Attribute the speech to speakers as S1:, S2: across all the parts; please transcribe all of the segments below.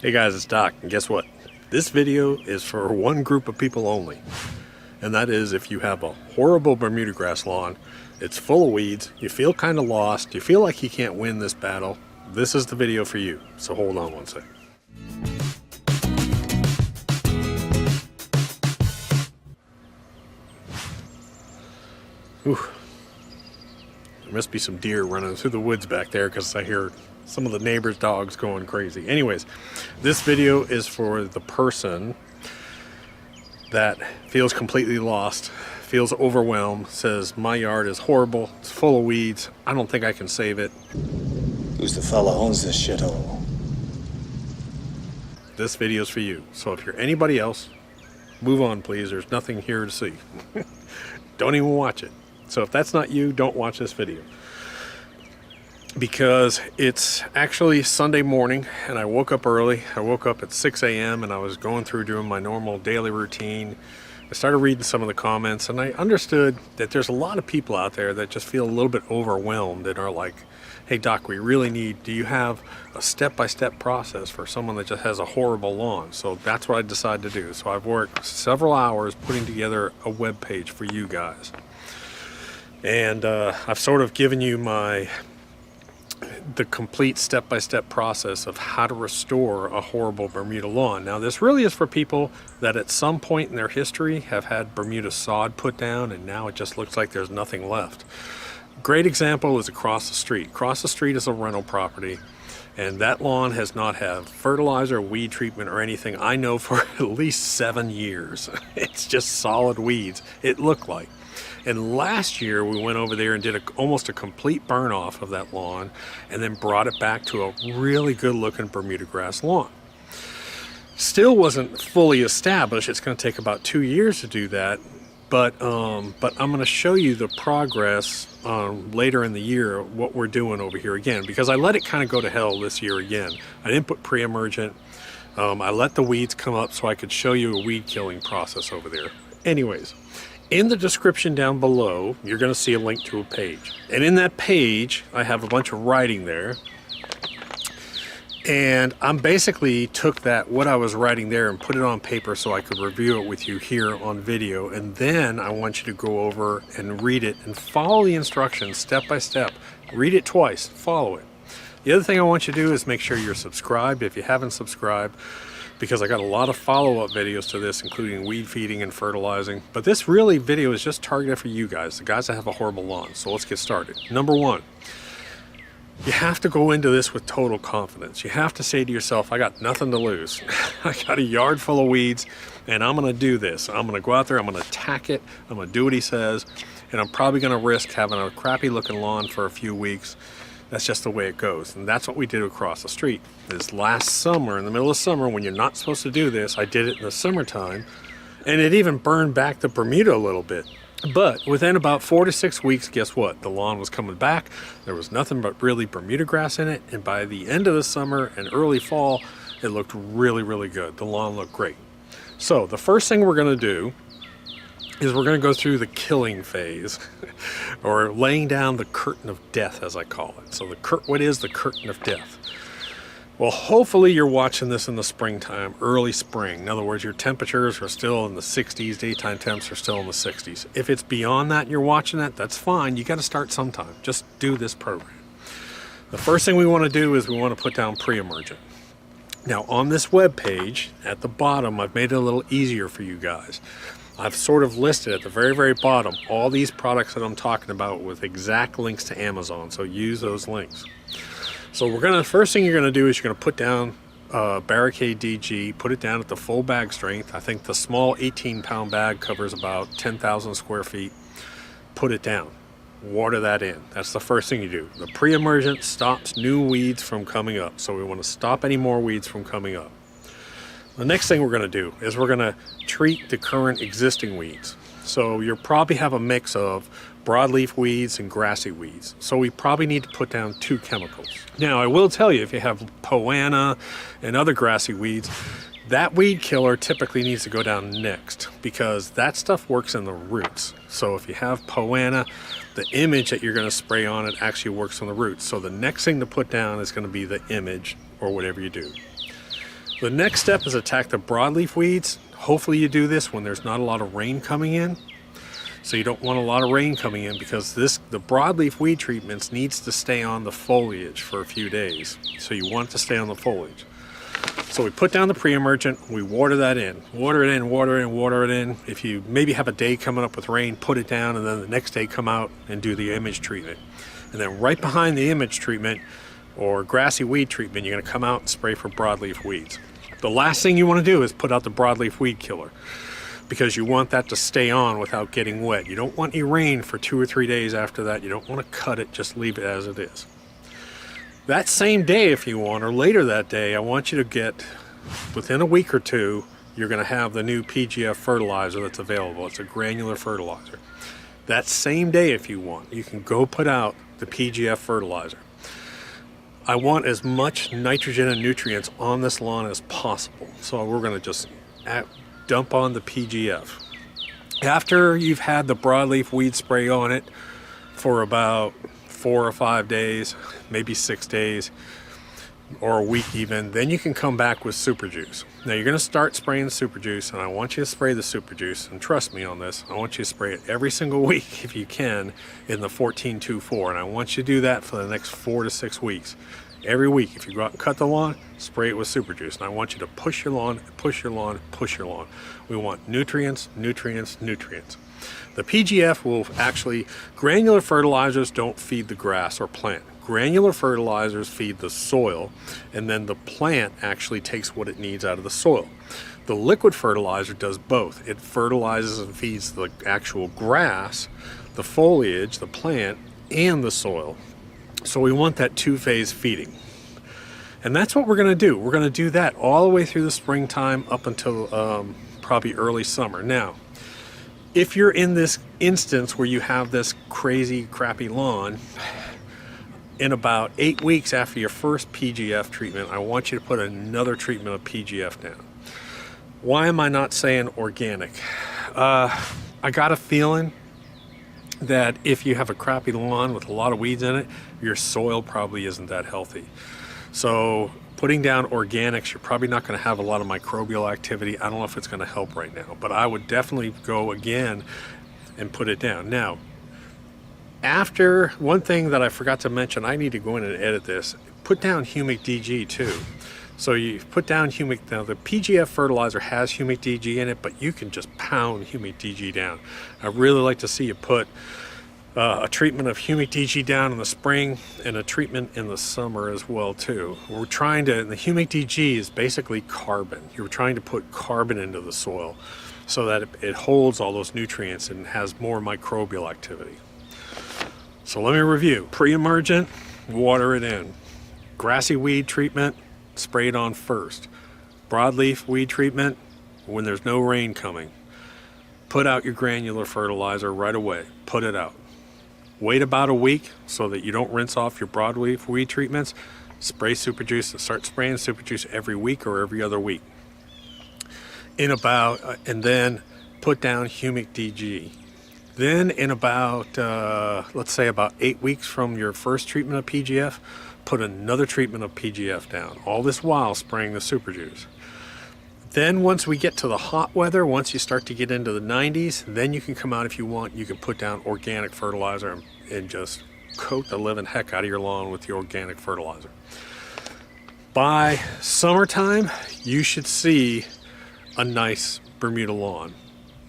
S1: Hey guys, it's Doc, and guess what? This video is for one group of people only, and that is if you have a horrible Bermuda grass lawn, it's full of weeds, you feel kind of lost, you feel like you can't win this battle, this is the video for you. So hold on one second. Whew. There must be some deer running through the woods back there because I hear some of the neighbors' dogs going crazy. Anyways, this video is for the person that feels completely lost, feels overwhelmed, says my yard is horrible, it's full of weeds, I don't think I can save it.
S2: Who's the fella owns this shithole?
S1: This video is for you. So if you're anybody else, move on please, there's nothing here to see. Don't even watch it. So if that's not you, don't watch this video. Because it's actually Sunday morning and I woke up early. I woke up at 6 a.m. and I was going through doing my normal daily routine. I started reading some of the comments and I understood that there's a lot of people out there that just feel a little bit overwhelmed and are like, hey Doc, we really need, do you have a step-by-step process for someone that just has a horrible lawn? So that's what I decided to do. So I've worked several hours putting together a web page for you guys. And I've sort of given you the complete step-by-step process of how to restore a horrible Bermuda lawn. Now this really is for people that at some point in their history have had Bermuda sod put down and now it just looks like there's nothing left. Great example is across the street. Across the street is a rental property and that lawn has not had fertilizer, weed treatment or anything I know for at least 7 years. It's just solid weeds, it looked like. And last year we went over there and did almost a complete burn off of that lawn and then brought it back to a really good looking Bermuda grass lawn. Still wasn't fully established. It's going to take about 2 years to do that. But I'm going to show you the progress later in the year, what we're doing over here again, because I let it kind of go to hell this year again. I didn't put pre-emergent. I let the weeds come up so I could show you a weed killing process over there. Anyways. In the description down below, you're going to see a link to a page. And in that page, I have a bunch of writing there. And I basically took what I was writing there and put it on paper so I could review it with you here on video. And then I want you to go over and read it and follow the instructions step by step. Read it twice, follow it. The other thing I want you to do is make sure you're subscribed if you haven't subscribed, because I got a lot of follow-up videos to this, including weed feeding and fertilizing. But this really video is just targeted for you guys, the guys that have a horrible lawn. So let's get started. Number one, you have to go into this with total confidence. You have to say to yourself, I got nothing to lose. I got a yard full of weeds and I'm gonna do this. I'm gonna go out there, I'm gonna attack it, I'm gonna do what he says, and I'm probably gonna risk having a crappy looking lawn for a few weeks. That's just the way it goes. And that's what we did across the street. This last summer, in the middle of summer, when you're not supposed to do this, I did it in the summertime. And it even burned back the Bermuda a little bit. But within about 4 to 6 weeks, guess what? The lawn was coming back. There was nothing but really Bermuda grass in it. And by the end of the summer and early fall, it looked really, really good. The lawn looked great. So the first thing we're gonna do is we're going to go through the killing phase, or laying down the curtain of death, as I call it. So what is the curtain of death? Well, hopefully you're watching this in the springtime, early spring. In other words, your temperatures are still in the 60s, daytime temps are still in the 60s. If it's beyond that and you're watching that, that's fine. You got to start sometime. Just do this program. The first thing we want to do is we want to put down pre-emergent. Now on this web page, at the bottom, I've made it a little easier for you guys. I've sort of listed at the very, very bottom all these products that I'm talking about with exact links to Amazon, so use those links. So first thing you're gonna do is you're gonna put down Barricade DG, put it down at the full bag strength. I think the small 18-pound bag covers about 10,000 square feet. Put it down, water that in. That's the first thing you do. The pre-emergent stops new weeds from coming up, so we wanna stop any more weeds from coming up. The next thing we're going to do is we're going to treat the current existing weeds. So you'll probably have a mix of broadleaf weeds and grassy weeds. So we probably need to put down 2 chemicals. Now I will tell you, if you have poana and other grassy weeds, that weed killer typically needs to go down next because that stuff works in the roots. So if you have poana, the image that you're going to spray on it actually works on the roots. So the next thing to put down is going to be the image or whatever you do. The next step is attack the broadleaf weeds. Hopefully you do this when there's not a lot of rain coming in. So you don't want a lot of rain coming in, because the broadleaf weed treatments needs to stay on the foliage for a few days. So you want it to stay on the foliage. So we put down the pre-emergent, we water that in. Water it in, water it in, water it in. If you maybe have a day coming up with rain, put it down, and then the next day come out and do the image treatment. And then right behind the image treatment or grassy weed treatment, you're gonna come out and spray for broadleaf weeds. The last thing you wanna do is put out the broadleaf weed killer, because you want that to stay on without getting wet. You don't want any rain for 2 or 3 days after that. You don't want to cut it, just leave it as it is. That same day, if you want, or later that day, I want you to get, within a week or two, you're going to have the new PGF fertilizer that's available. It's a granular fertilizer. That same day, if you want, you can go put out the PGF fertilizer. I want as much nitrogen and nutrients on this lawn as possible. So we're going to just dump on the PGF. After you've had the broadleaf weed spray on it for about 4 or 5 days, maybe 6 days, or a week even, then you can come back with super juice. Now you're going to start spraying super juice, and I want you to spray the super juice, and trust me on this, I want you to spray it every single week if you can in the 14-2-4, and I want you to do that for the next 4 to 6 weeks. Every week, if you go out and cut the lawn, spray it with super juice. And I want you to push your lawn, push your lawn, push your lawn. We want nutrients, nutrients, nutrients. The PGF will actually, granular fertilizers don't feed the grass or plant. Granular fertilizers feed the soil, and then the plant actually takes what it needs out of the soil. The liquid fertilizer does both. It fertilizes and feeds the actual grass, the foliage, the plant, and the soil. So we want that two-phase feeding. And that's what we're going to do. We're going to do that all the way through the springtime up until probably early summer. Now, if you're in this instance where you have this crazy, crappy lawn, in about 8 weeks after your first PGF treatment, I want you to put another treatment of PGF down. Why am I not saying organic? I got a feeling that if you have a crappy lawn with a lot of weeds in it, your soil probably isn't that healthy. So putting down organics, you're probably not going to have a lot of microbial activity. I don't know if it's going to help right now, but I would definitely go again and put it down. Now, after, one thing that I forgot to mention, I need to go in and edit this, put down humic DG too. So you put down humic, now the PGF fertilizer has humic DG in it, but you can just pound humic DG down. I'd really like to see you put a treatment of humic DG down in the spring and a treatment in the summer as well too. We're trying to, the humic DG is basically carbon. You're trying to put carbon into the soil so that it holds all those nutrients and has more microbial activity. So let me review. Pre-emergent, water it in. Grassy weed treatment, spray it on first. Broadleaf weed treatment, when there's no rain coming. Put out your granular fertilizer right away. Put it out. Wait about a week so that you don't rinse off your broadleaf weed treatments. Spray super juice. Start spraying super juice every week or every other week. And then put down humic DG. Then in about, let's say about 8 weeks from your first treatment of PGF, put another treatment of PGF down. All this while spraying the super juice. Then once we get to the hot weather, once you start to get into the 90s, then you can come out if you want. You can put down organic fertilizer and just coat the living heck out of your lawn with the organic fertilizer. By summertime, you should see a nice Bermuda lawn.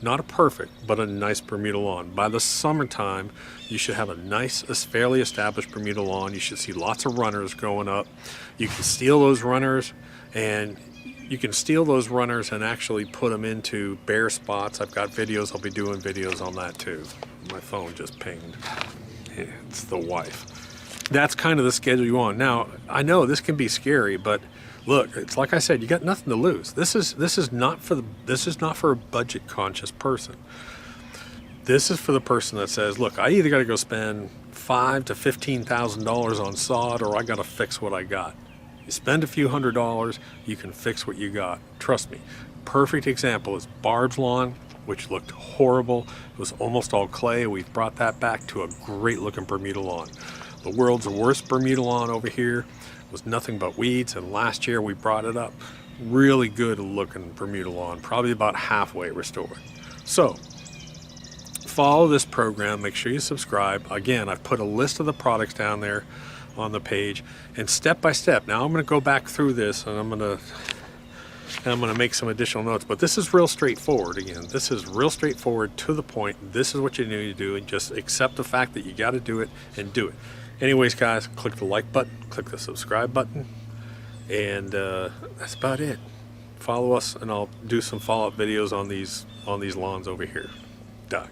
S1: Not a perfect, but a nice Bermuda lawn. By the summertime, you should have a nice, fairly established Bermuda lawn. You should see lots of runners going up. You can steal those runners and actually put them into bare spots. I've got videos. I'll be doing videos on that too. My phone just pinged. It's the wife. That's kind of the schedule you want. Now, I know this can be scary, but look, it's like I said, you got nothing to lose. This is not for a budget conscious person. This is for the person that says, look, I either got to go spend $5,000 to $15,000 on sod, or I got to fix what I got. You spend a few $100s, you can fix what you got. Trust me. Perfect example is Barb's lawn, which looked horrible. It was almost all clay. We've brought that back to a great looking Bermuda lawn. The world's worst Bermuda lawn over here was nothing but weeds, and last year we brought it up really good looking Bermuda lawn, probably about halfway restored. So follow this program, make sure you subscribe. Again, I've put a list of the products down there on the page, and step by step. Now I'm going to go back through this, and I'm going to make some additional notes, but this is real straightforward. Again, this is real straightforward, to the point. This is what you need to do, and just accept the fact that you got to do it, and do it. Anyways, guys, click the like button, click the subscribe button, and that's about it. Follow us, and I'll do some follow-up videos on these lawns over here. Doug.